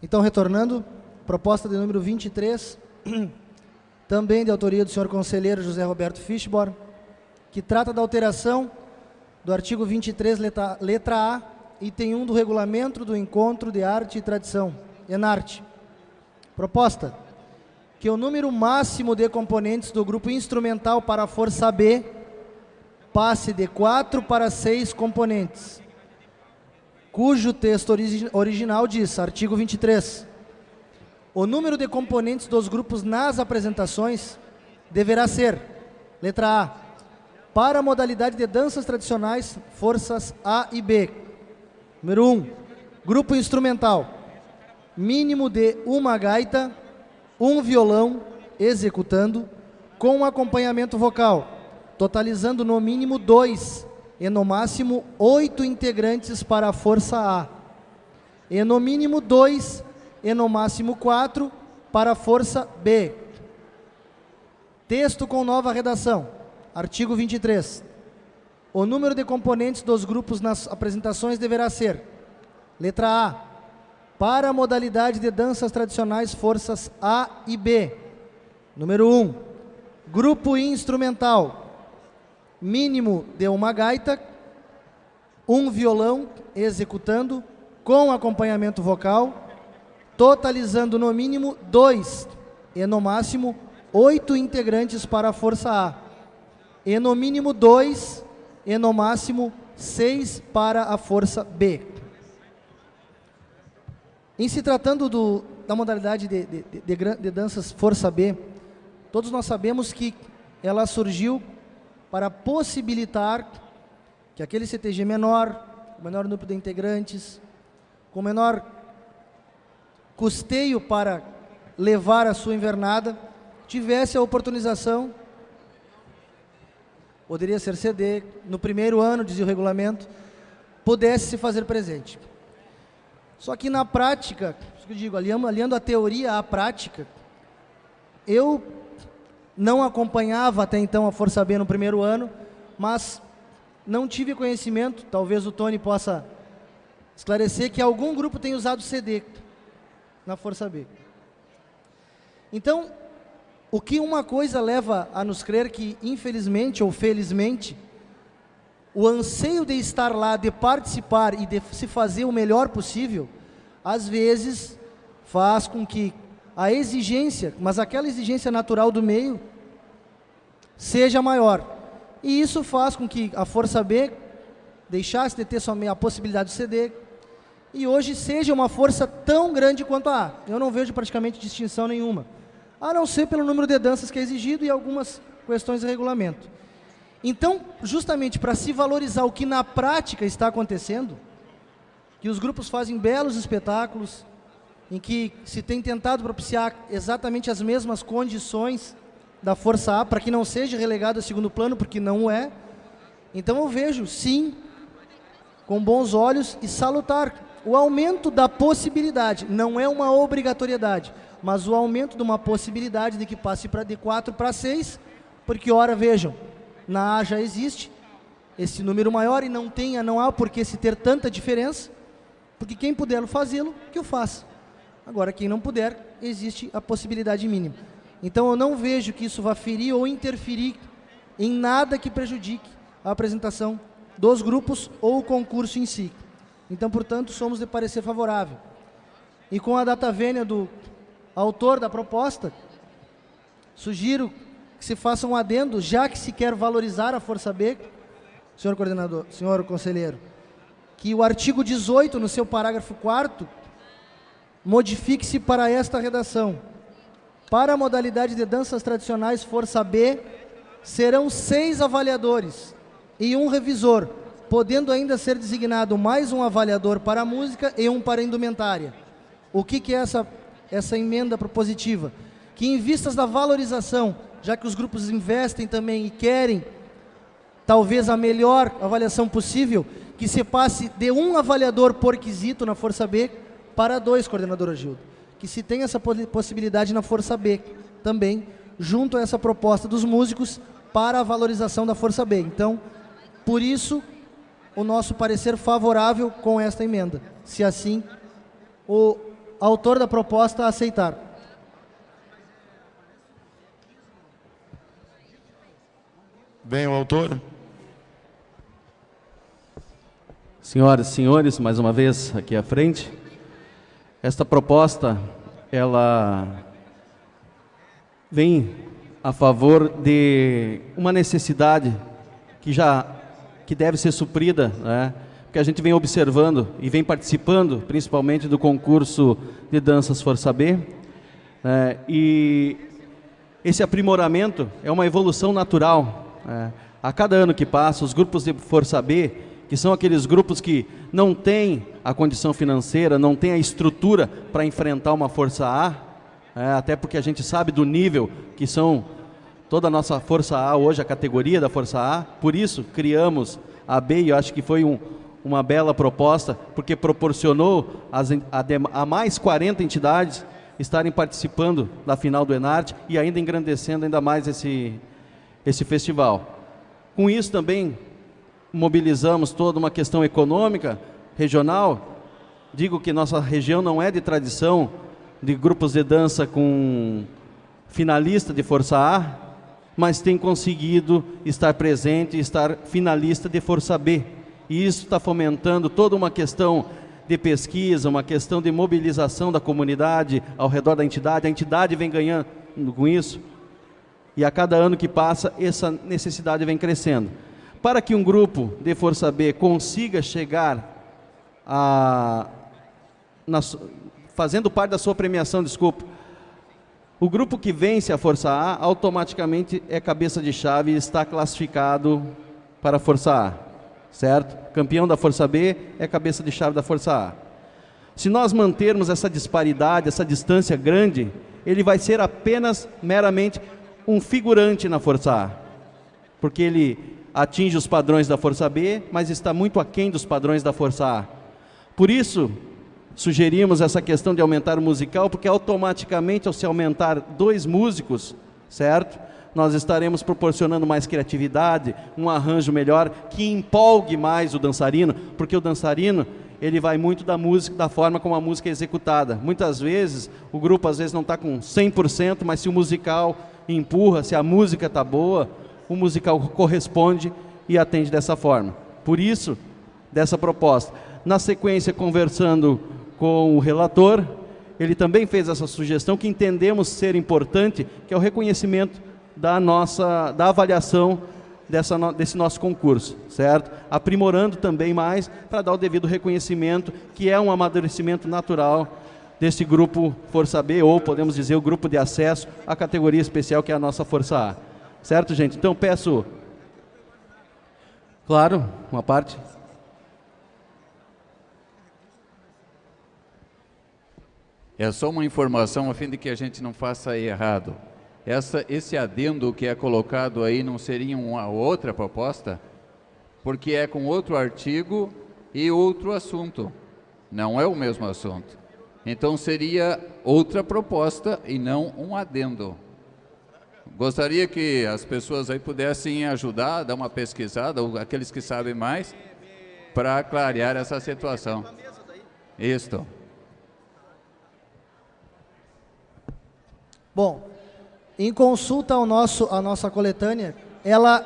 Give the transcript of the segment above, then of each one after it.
Então, retornando, proposta de número 23, também de autoria do senhor conselheiro José Roberto Fischbor, que trata da alteração do artigo 23, letra A, item 1 do Regulamento do Encontro de Arte e Tradição, ENARTE. Proposta: que o número máximo de componentes do grupo instrumental para a força B passe de 4 para 6 componentes, cujo texto original diz, artigo 23, o número de componentes dos grupos nas apresentações deverá ser, letra A, para a modalidade de danças tradicionais, forças A e B. Número 1, grupo instrumental, mínimo de uma gaita, um violão executando, com acompanhamento vocal, totalizando no mínimo 2 e no máximo 8 integrantes para a força A, e no mínimo 2 e no máximo 4 para a força B. Texto com nova redação. Artigo 23. O número de componentes dos grupos nas apresentações deverá ser, letra A, para a modalidade de danças tradicionais forças A e B. Número 1, grupo instrumental, mínimo de uma gaita, um violão executando, com acompanhamento vocal, totalizando no mínimo 2 e no máximo 8 integrantes para a força A, e no mínimo 2 e no máximo 6 para a força B. Em se tratando da modalidade de danças força B, todos nós sabemos que ela surgiu para possibilitar que aquele CTG menor, com menor número de integrantes, com menor custeio para levar a sua invernada, tivesse a oportunização, poderia ser CD, no primeiro ano, dizia o regulamento, pudesse se fazer presente. Só que na prática, isso que eu digo, aliando a teoria à prática, eu não acompanhava até então a Força B no primeiro ano, mas não tive conhecimento, talvez o Tony possa esclarecer, que algum grupo tem usado CD na Força B. Então, o que uma coisa leva a nos crer que, infelizmente ou felizmente, o anseio de estar lá, de participar e de se fazer o melhor possível, às vezes faz com que a exigência, mas aquela exigência natural do meio, seja maior. E isso faz com que a Força B deixasse de ter somente a possibilidade de CD, e hoje seja uma força tão grande quanto a A. Eu não vejo praticamente distinção nenhuma, a não ser pelo número de danças que é exigido e algumas questões de regulamento. Então, justamente para se valorizar o que na prática está acontecendo, que os grupos fazem belos espetáculos, em que se tem tentado propiciar exatamente as mesmas condições da Força A, para que não seja relegado a segundo plano, porque não é. Então eu vejo, sim, com bons olhos e salutar o aumento da possibilidade, não é uma obrigatoriedade, mas o aumento de uma possibilidade de que passe de 4 para 6, porque, ora, vejam, na A já existe esse número maior e não há por que se ter tanta diferença, porque quem puder fazê-lo, que o faça. Agora, quem não puder, existe a possibilidade mínima. Então, eu não vejo que isso vá ferir ou interferir em nada que prejudique a apresentação dos grupos ou o concurso em si. Então, portanto, somos de parecer favorável. E com a data vênia do autor da proposta, sugiro que se faça um adendo, já que se quer valorizar a Força B, senhor coordenador, senhor conselheiro, que o artigo 18, no seu parágrafo 4º, modifique-se para esta redação. Para a modalidade de danças tradicionais Força B, serão 6 avaliadores e um revisor, podendo ainda ser designado mais um avaliador para a música e um para a indumentária. O que é essa emenda propositiva? Que em vistas da valorização, já que os grupos investem também e querem talvez a melhor avaliação possível, que se passe de um avaliador por quesito na Força B para 2, coordenador Agildo. Que se tenha essa possibilidade na Força B também, junto a essa proposta dos músicos para a valorização da Força B. Então, por isso, o nosso parecer favorável com esta emenda. Se assim o autor da proposta aceitar. Vem o autor. Senhoras e senhores, mais uma vez aqui à frente. Esta proposta, ela vem a favor de uma necessidade que deve ser suprida, né? Porque a gente vem observando e vem participando, principalmente do concurso de danças Força B, né? E esse aprimoramento é uma evolução natural, né? A cada ano que passa, os grupos de Força B, que são aqueles grupos que não têm a condição financeira, não têm a estrutura para enfrentar uma Força A, até porque a gente sabe do nível que são toda a nossa Força A hoje, a categoria da Força A. Por isso criamos a B, e eu acho que foi uma bela proposta, porque proporcionou a mais 40 entidades estarem participando da final do Enarte e ainda engrandecendo ainda mais esse festival. Com isso também mobilizamos toda uma questão econômica, regional. Digo que nossa região não é de tradição de grupos de dança com finalista de Força A, mas tem conseguido estar presente e estar finalista de Força B. E isso está fomentando toda uma questão de pesquisa, uma questão de mobilização da comunidade ao redor da entidade. A entidade vem ganhando com isso, e a cada ano que passa, essa necessidade vem crescendo. Para que um grupo de Força B consiga chegar fazendo parte da sua premiação, o grupo que vence a Força A automaticamente é cabeça de chave e está classificado para a Força A, certo? Campeão da Força B é cabeça de chave da Força A. Se nós mantermos essa disparidade, essa distância grande, ele vai ser apenas meramente um figurante na Força A, porque ele atinge os padrões da Força B, mas está muito aquém dos padrões da Força A. Por isso, sugerimos essa questão de aumentar o musical, porque automaticamente, ao se aumentar 2 músicos, certo? Nós estaremos proporcionando mais criatividade, um arranjo melhor, que empolgue mais o dançarino, porque o dançarino, ele vai muito da música, da forma como a música é executada. Muitas vezes, o grupo às vezes não está com 100%, mas se o musical empurra, se a música está boa, o musical corresponde e atende dessa forma. Por isso, dessa proposta. Na sequência, conversando com o relator, ele também fez essa sugestão que entendemos ser importante, que é o reconhecimento da avaliação desse nosso concurso, certo? Aprimorando também mais para dar o devido reconhecimento, que é um amadurecimento natural desse grupo Força B, ou podemos dizer o grupo de acesso à categoria especial, que é a nossa Força A. Certo, gente? Então, peço... Claro, uma parte. É só uma informação a fim de que a gente não faça errado. Esse adendo que é colocado aí não seria uma outra proposta? Porque é com outro artigo e outro assunto. Não é o mesmo assunto. Então seria outra proposta e não um adendo. Gostaria que as pessoas aí pudessem ajudar, dar uma pesquisada, ou aqueles que sabem mais, para clarear essa situação. Isto. Bom, em consulta à nossa coletânea, ela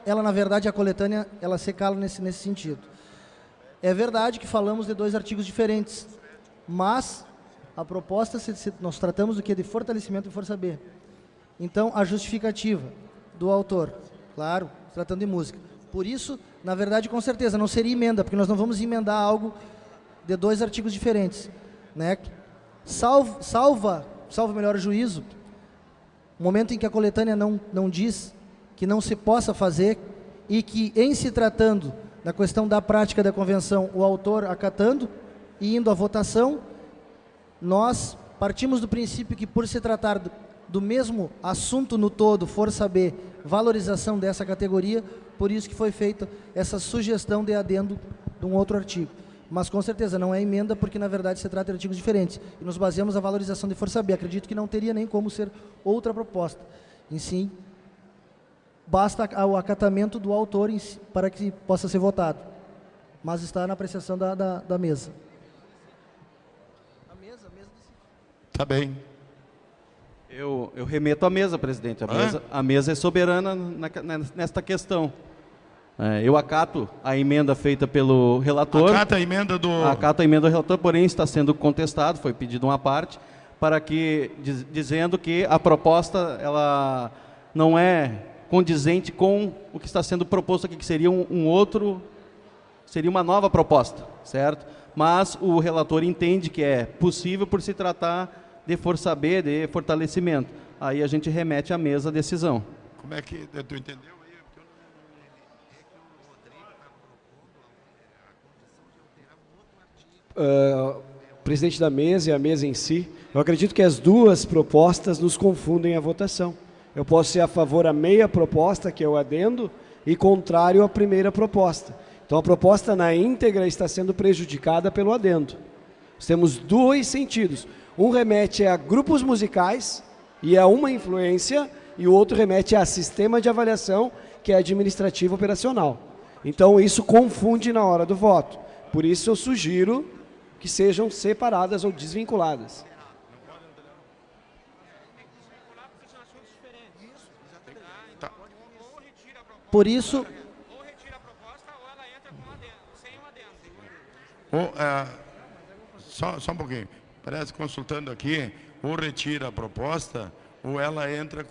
na verdade, a coletânea, ela se cala nesse sentido. É verdade que falamos de 2 artigos diferentes, mas a proposta, nós tratamos do que? De fortalecimento e Força B. Então, a justificativa do autor, claro, tratando de música. Por isso, na verdade, com certeza, não seria emenda, porque nós não vamos emendar algo de 2 artigos diferentes, né? Salva melhor o juízo, o momento em que a coletânea não diz que não se possa fazer e que, em se tratando da questão da prática da convenção, o autor acatando e indo à votação, nós partimos do princípio que, por se tratar do mesmo assunto no todo, Força B, valorização dessa categoria, por isso que foi feita essa sugestão de adendo de um outro artigo. Mas, com certeza, não é emenda, porque, na verdade, se trata de artigos diferentes. E nos baseamos na valorização de Força B. Acredito que não teria nem como ser outra proposta. Em si, basta o acatamento do autor para que possa ser votado. Mas está na apreciação da mesa. A mesa? Tá bem. Eu remeto à mesa, presidente. A mesa é soberana nesta questão. Eu acato a emenda feita pelo relator. Acata a emenda do... Acato a emenda do relator, porém está sendo contestado, foi pedido uma parte, para que, dizendo que a proposta ela não é condizente com o que está sendo proposto aqui, que seria seria uma nova proposta, certo? Mas o relator entende que é possível por se tratar de força B, de fortalecimento. Aí a gente remete à mesa a decisão. Como é que... Tu entendeu? Presidente da mesa e a mesa em si, eu acredito que as duas propostas nos confundem a votação. Eu posso ser a favor a meia proposta, que é o adendo, e contrário à primeira proposta. Então a proposta na íntegra está sendo prejudicada pelo adendo. Nós temos dois sentidos. Um remete a grupos musicais e a uma influência, e o outro remete a sistema de avaliação, que é administrativo operacional. Então isso confunde na hora do voto. Por isso eu sugiro que sejam separadas ou desvinculadas. Por isso... Ou retira a proposta ou ela entra com sem o adendo. Só um pouquinho. Parece, consultando aqui, ou retira a proposta ou ela entra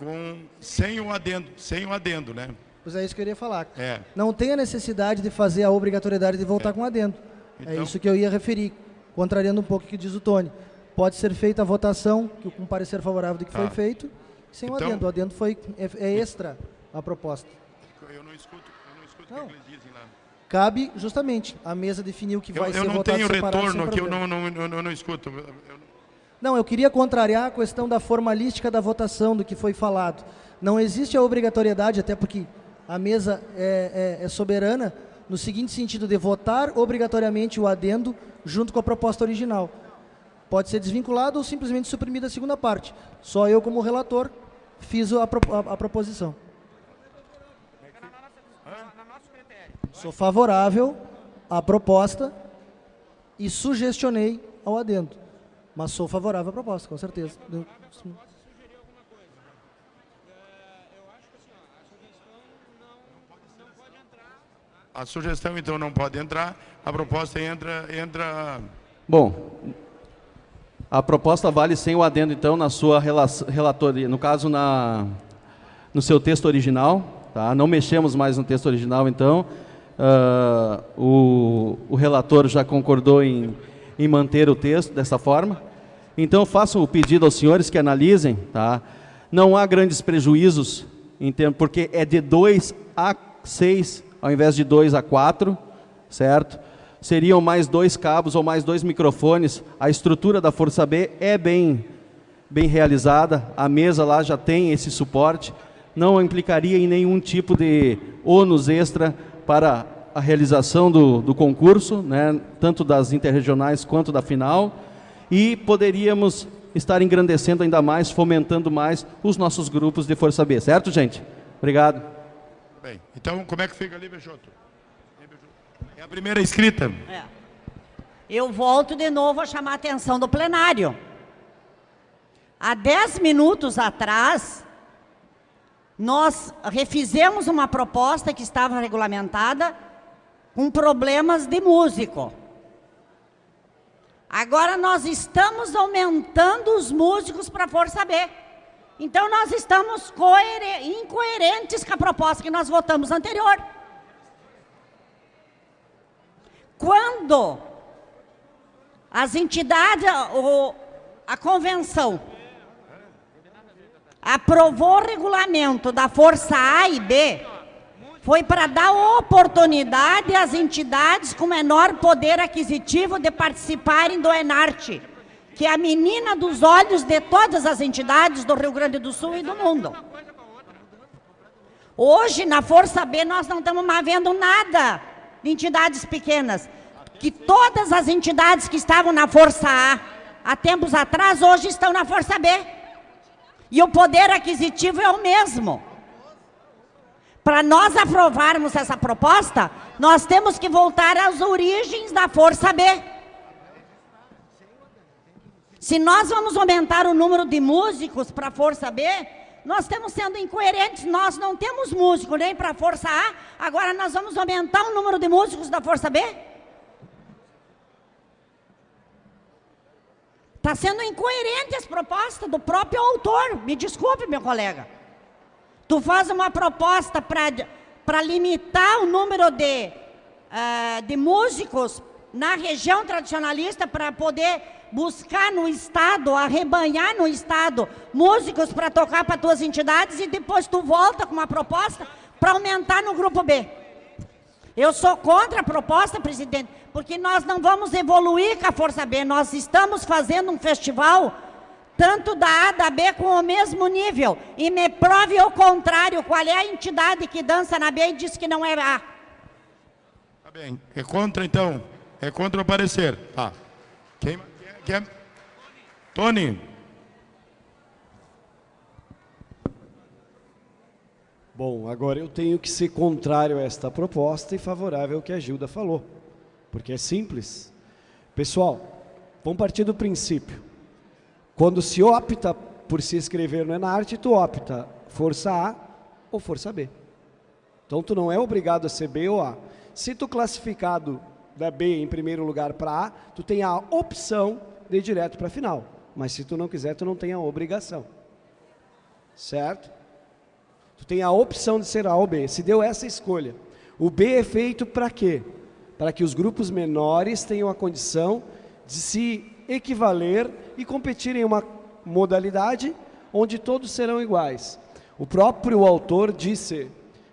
sem o adendo, né? Pois é isso que eu iria falar. É. Não tem a necessidade de fazer a obrigatoriedade de voltar com adendo. Então, é isso que eu ia referir, contrariando um pouco o que diz o Tony. Pode ser feita a votação, com parecer favorável do que foi feito, sem o adendo. O adendo é extra à proposta. Eu não escuto o que eles dizem lá. Cabe, justamente, a mesa definir o que vai ser votado separado. Eu não tenho retorno aqui, eu problema. não escuto. Não, eu queria contrariar a questão da formalística da votação, do que foi falado. Não existe a obrigatoriedade, até porque a mesa é soberana, no seguinte sentido, de votar obrigatoriamente o adendo junto com a proposta original. Pode ser desvinculado ou simplesmente suprimida a segunda parte. Só eu, como relator, fiz a proposição. Sou favorável à proposta e sugestionei ao adendo. Mas sou favorável à proposta, com certeza. A sugestão, então, não pode entrar. A proposta entra... Bom, a proposta vale sem o adendo, então, na sua relatoria. No caso, no seu texto original. Tá? Não mexemos mais no texto original, então. O relator já concordou em manter o texto dessa forma. Então, faço o pedido aos senhores que analisem. Tá? Não há grandes prejuízos, porque é de 2 a 6, ao invés de 2 a 4, certo? Seriam mais 2 cabos ou mais 2 microfones. A estrutura da Força B é bem realizada. A mesa lá já tem esse suporte. Não implicaria em nenhum tipo de ônus extra para a realização do concurso, né? Tanto das interregionais quanto da final. E poderíamos estar engrandecendo ainda mais, fomentando mais os nossos grupos de Força B. Certo, gente? Obrigado. Bem, então como é que fica ali, Peixoto? É a primeira escrita. Eu volto de novo a chamar a atenção do plenário. Há 10 minutos atrás, nós refizemos uma proposta que estava regulamentada com problemas de músico. Agora nós estamos aumentando os músicos para a Força B. Então nós estamos incoerentes com a proposta que nós votamos anterior. Quando as entidades, a convenção, aprovou o regulamento da Força A e B, foi para dar oportunidade às entidades com menor poder aquisitivo de participarem do Enarte, que é a menina dos olhos de todas as entidades do Rio Grande do Sul e do mundo. Hoje, na Força B, nós não estamos mais vendo nada de entidades pequenas, que todas as entidades que estavam na Força A há tempos atrás, hoje estão na Força B. E o poder aquisitivo é o mesmo. Para nós aprovarmos essa proposta, nós temos que voltar às origens da Força B. Se nós vamos aumentar o número de músicos para a Força B, nós estamos sendo incoerentes, nós não temos músico nem para a Força A, agora nós vamos aumentar o número de músicos da Força B? Está sendo incoerente as propostas do próprio autor, me desculpe, meu colega. Tu faz uma proposta para limitar o número de músicos na região tradicionalista para poder buscar no Estado, arrebanhar no Estado músicos para tocar para tuas entidades e depois tu volta com uma proposta para aumentar no grupo B. Eu sou contra a proposta, presidente, porque nós não vamos evoluir com a Força B, nós estamos fazendo um festival tanto da A, da B com o mesmo nível, e me prove o contrário, qual é a entidade que dança na B e diz que não é A. Tá bem, é contra então, é contra o parecer. Tá. Quem é? Tony. Bom, agora eu tenho que ser contrário a esta proposta e favorável ao que a Gilda falou, porque é simples. Pessoal, vamos partir do princípio. Quando se opta por se inscrever no Enarte, tu opta Força A ou Força B. Então, tu não é obrigado a ser B ou A. Se tu classificado da B em primeiro lugar para A, tu tem a opção de ir direto para a final. Mas se tu não quiser, tu não tem a obrigação. Certo? Tu tem a opção de ser A ou B. Se deu essa escolha. O B é feito para quê? Para que os grupos menores tenham a condição de se equivaler e competir em uma modalidade onde todos serão iguais. O próprio autor disse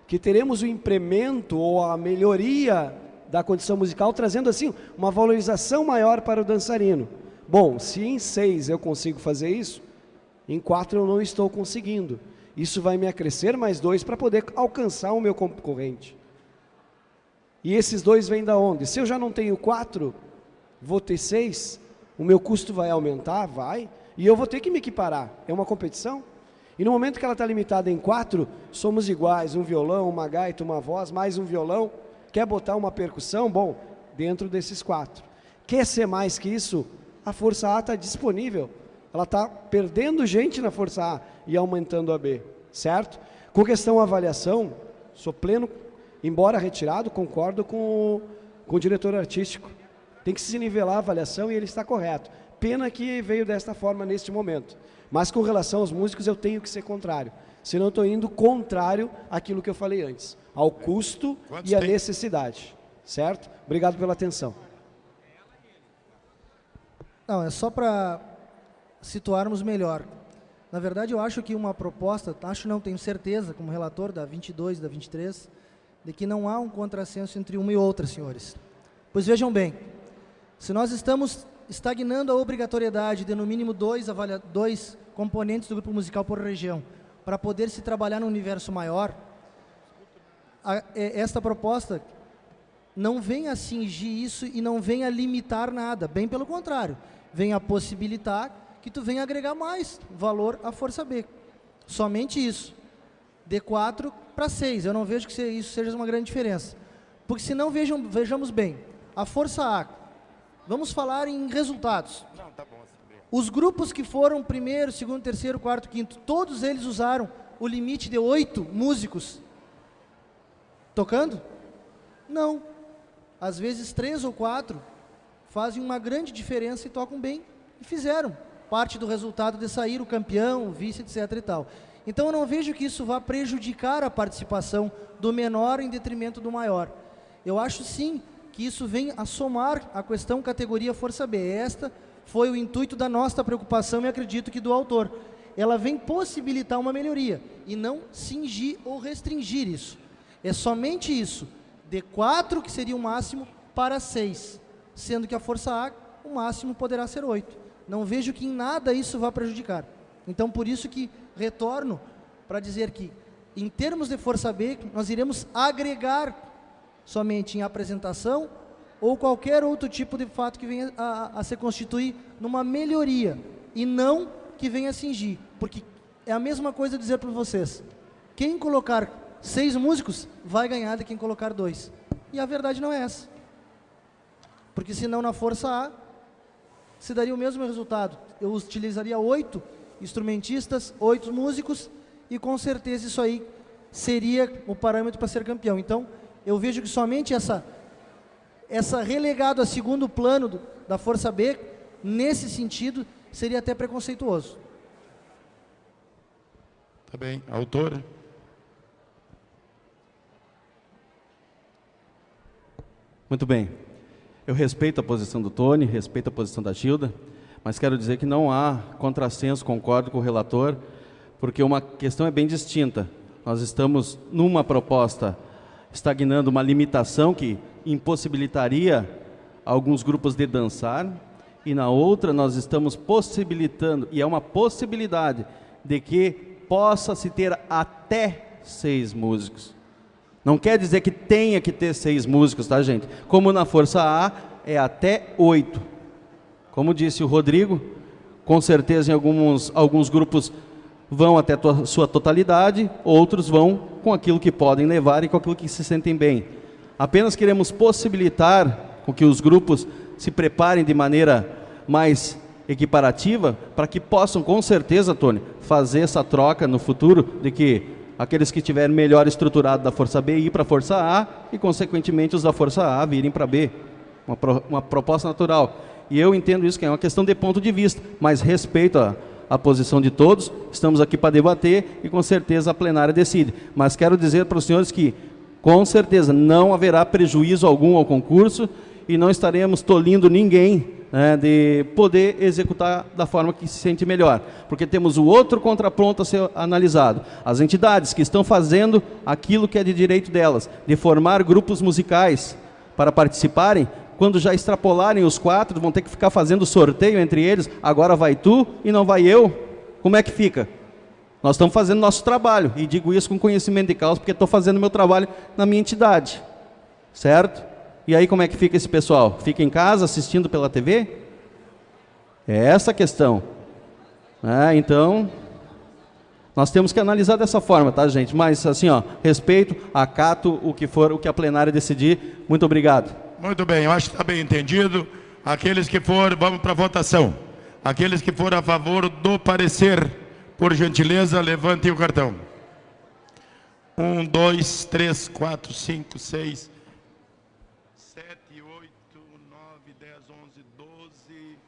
que teremos o incremento ou a melhoria da condição musical, trazendo assim uma valorização maior para o dançarino. Bom, se em 6 eu consigo fazer isso, em 4 eu não estou conseguindo. Isso vai me acrescer mais 2 para poder alcançar o meu concorrente. E esses 2 vêm da onde? Se eu já não tenho 4, vou ter 6, o meu custo vai aumentar? Vai. E eu vou ter que me equiparar. É uma competição. E no momento que ela está limitada em 4, somos iguais. Um violão, uma gaita, uma voz, mais um violão. Quer botar uma percussão? Bom, dentro desses 4. Quer ser mais que isso? A Força A está disponível. Ela está perdendo gente na Força A e aumentando a B. Certo? Com questão avaliação, sou pleno, embora retirado, concordo com o diretor artístico. Tem que se nivelar a avaliação e ele está correto. Pena que veio desta forma neste momento. Mas com relação aos músicos eu tenho que ser contrário. Senão eu estou indo contrário àquilo que eu falei antes. Ao custo e à necessidade. Certo? Obrigado pela atenção. Não, é só para situarmos melhor. Na verdade eu acho que uma proposta, não tenho certeza, como relator da 22 e da 23, de que não há um contrassenso entre uma e outra, senhores. Pois vejam bem, se nós estamos estagnando a obrigatoriedade de no mínimo 2 componentes do grupo musical por região, para poder se trabalhar num universo maior, esta proposta não vem a cingir isso e não vem a limitar nada, bem pelo contrário, vem a possibilitar que tu venha agregar mais valor à Força B. Somente isso. De 4 para 6, eu não vejo que isso seja uma grande diferença. Porque se não, vejamos bem, a Força A, vamos falar em resultados. Não, tá bom. Os grupos que foram primeiro, segundo, terceiro, quarto, quinto, todos eles usaram o limite de 8 músicos tocando? Não. Às vezes 3 ou 4 fazem uma grande diferença e tocam bem. E fizeram parte do resultado de sair o campeão, o vice, etc. e tal. Então eu não vejo que isso vá prejudicar a participação do menor em detrimento do maior. Eu acho sim que isso vem a somar a questão categoria Força B. Esta foi o intuito da nossa preocupação e acredito que do autor. Ela vem possibilitar uma melhoria e não cingir ou restringir isso. É somente isso, de 4, que seria o máximo, para 6, sendo que a Força A, o máximo poderá ser 8. Não vejo que em nada isso vá prejudicar. Então, por isso que retorno para dizer que, em termos de Força B, nós iremos agregar somente em apresentação ou qualquer outro tipo de fato que venha a se constituir numa melhoria e não que venha a cingir, porque é a mesma coisa dizer para vocês, quem colocar 6 músicos vai ganhar de quem colocar 2, e a verdade não é essa, porque senão na Força A se daria o mesmo resultado, eu utilizaria 8 instrumentistas, 8 músicos, e com certeza isso aí seria o parâmetro para ser campeão. Então, eu vejo que somente essa relegado a segundo plano da Força B, nesse sentido, seria até preconceituoso. Tá bem. Autora? Muito bem. Eu respeito a posição do Tony, respeito a posição da Gilda, mas quero dizer que não há contrassenso, concordo com o relator, porque uma questão é bem distinta. Nós estamos numa proposta estagnando uma limitação que impossibilitaria alguns grupos de dançar, e na outra nós estamos possibilitando, e é uma possibilidade, de que possa se ter até 6 músicos. Não quer dizer que tenha que ter 6 músicos, tá, gente? Como na Força A, é até 8. Como disse o Rodrigo, com certeza em alguns grupos vão até a sua totalidade, outros vão com aquilo que podem levar e com aquilo que se sentem bem. Apenas queremos possibilitar com que os grupos se preparem de maneira mais equiparativa, para que possam, com certeza, Tony, fazer essa troca no futuro, de que aqueles que estiverem melhor estruturados da Força B ir para a Força A e, consequentemente, os da Força A virem para B. Uma proposta natural. E eu entendo isso que é uma questão de ponto de vista, mas respeito a posição de todos, estamos aqui para debater e, com certeza, a plenária decide. Mas quero dizer para os senhores que, com certeza, não haverá prejuízo algum ao concurso e não estaremos tolindo ninguém, né, de poder executar da forma que se sente melhor, porque temos o outro contraponto a ser analisado. As entidades que estão fazendo aquilo que é de direito delas, de formar grupos musicais para participarem, quando já extrapolarem os 4, vão ter que ficar fazendo sorteio entre eles, agora vai tu e não vai eu. Como é que fica? Nós estamos fazendo nosso trabalho, e digo isso com conhecimento de causa, porque estou fazendo meu trabalho na minha entidade, certo? E aí como é que fica esse pessoal? Fica em casa assistindo pela TV? É essa a questão. Então, nós temos que analisar dessa forma, tá, gente? Mas assim, ó, respeito, acato o que a plenária decidir. Muito obrigado. Muito bem, eu acho que está bem entendido. Aqueles que forem, vamos para a votação. Aqueles que forem a favor do parecer, por gentileza, levantem o cartão. 1, 2, 3, 4, 5, 6, 7, 8, 9, 10, 11, 12,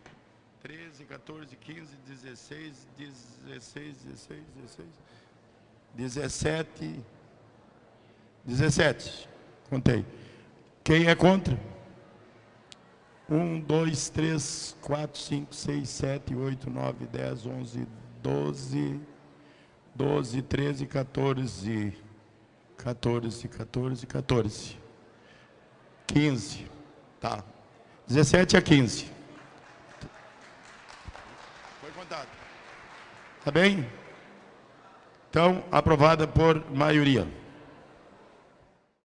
13, 14, 15, 16, 17. Contei. Quem é contra? 1, 2, 3, 4, 5, 6, 7, 8, 9, 10, 11, 12, 13, 14, 15. Tá. 17 a 15. Foi contado. Tá bem? Então, aprovada por maioria.